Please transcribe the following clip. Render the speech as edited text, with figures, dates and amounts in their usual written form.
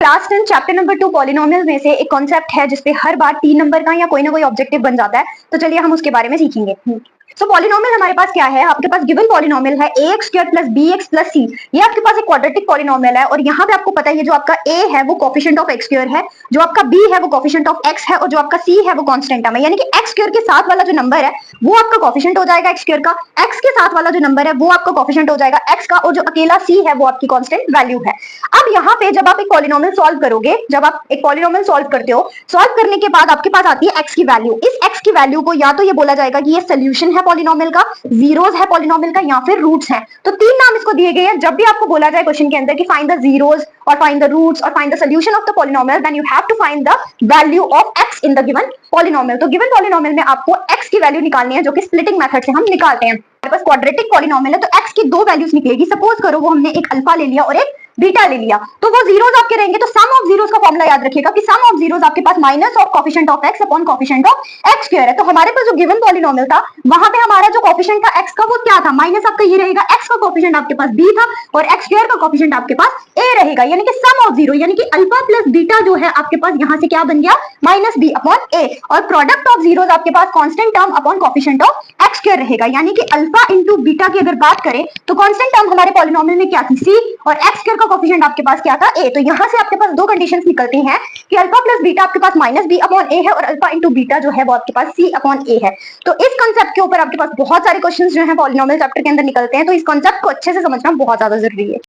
Class 10 chapter number 2 polynomial में से एक कॉन्सेप्ट है जिसपे हर बार 3 नंबर का या कोई ना कोई ऑब्जेक्टिव बन जाता है। तो चलिए हम उसके बारे में सीखेंगे। सो पॉलिनोमियल हमारे पास क्या है, आपके पास गिवन पॉलिनोमियल है ax square plus bx plus c। ये आपके पास एक क्वाड्रेटिक पॉलिनोमियल है और यहाँ पे आपको पता है ये जो आपका a है वो कोफिशिएंट ऑफ x स्क्वायर है, जो आपका b है वो कोफिशिएंट ऑफ x है और जो आपका c है वो कांस्टेंट है, यानी कि x स्क्वायर के साथ वाला जो नंबर है वो आपका कोफिशिएंट हो जाएगा x स्क्वायर का, x के साथ वाला जो नंबर है वो आपका कोफिशिएंट हो जाएगा x का और जो अकेला c है वो आपकी कांस्टेंट वैल्यू है। अब यहाँ पे जब आप एक पॉलिनोमियल सॉल्व करोगे, जब आप एक पॉलिनोमियल सॉल्व करते हो, सॉल्व करने के बाद आपके पास आती है x की वैल्यू। इस x की वैल्यू को या तो ये बोला जाएगा कि ये सोल्यूशन है पॉलिनोमियल का, जीरोस है पॉलिनोमियल का, या फिर रूट्स हैं। तो तीन नाम इसको दिए गए हैं। जब भी आपको बोला जाए क्वेश्चन के अंदर कि फाइंड द जीरोस और फाइंड द रूट्स और find the solution of the polynomial, then you have to find the value of x in the given polynomial. तो गिवन पॉलिनोमियल में आपको x की वैल्यू निकालनी है, जो कि स्प्लिटिंग मेथड से हम निकालते हैं। हमारे पास क्वाड्रेटिक पॉलिनोमियल है तो x की दो वैल्यूज निकलेगी। सपोज करो वो हमने एक अल्फा ले लिया और एक बीटा ले लिया, तो वो जीरोस आपके रहेंगे। तो सम ऑफ जीरोस का फॉर्मूला याद रखिएगा कि सम ऑफ जीरोस आपके पास minus of coefficient of x upon coefficient of x square है। तो हमारे पास जो गिवन पॉलिनोमियल था वहां पे हमारा जो कोफिशिएंट था x का वो क्या था, माइनस आपका ये रहेगा, x का कोफिशिएंट आपके पास b था और x स्क्वायर का कोफिशिएंट आपके पास a रहेगा, यानी कि सम ऑफ जीरो यानी कि अल्फा प्लस बीटा जो है आपके पास यहां से क्या बन गया, माइनस b अपॉन a, और प्रोडक्ट ऑफ जीरोस आपके पास constant term upon coefficient of x square रहेगा, यानी कि अल्फा इनटू बीटा की अगर बात करें तो कांस्टेंट टर्म हमारे पॉलिनोमियल में क्या थी, c, और x स्क्वायर का कोफिशिएंट आपके पास क्या था, a। तो यहां से आपके पास दो कंडीशंस निकलती हैं कि अल्फा प्लस बीटा आपके पास माइनस b अपॉन a है और अल्फा इनटू बीटा जो है वो आपके पास c अपॉन a है। तो इस कांसेप्ट के ऊपर आपके पास बहुत सारे क्वेश्चंस जो है पॉलिनोमियल चैप्टर के अंदर निकलते हैं, तो इस कांसेप्ट को अच्छे से समझना बहुत ज्यादा जरूरी है।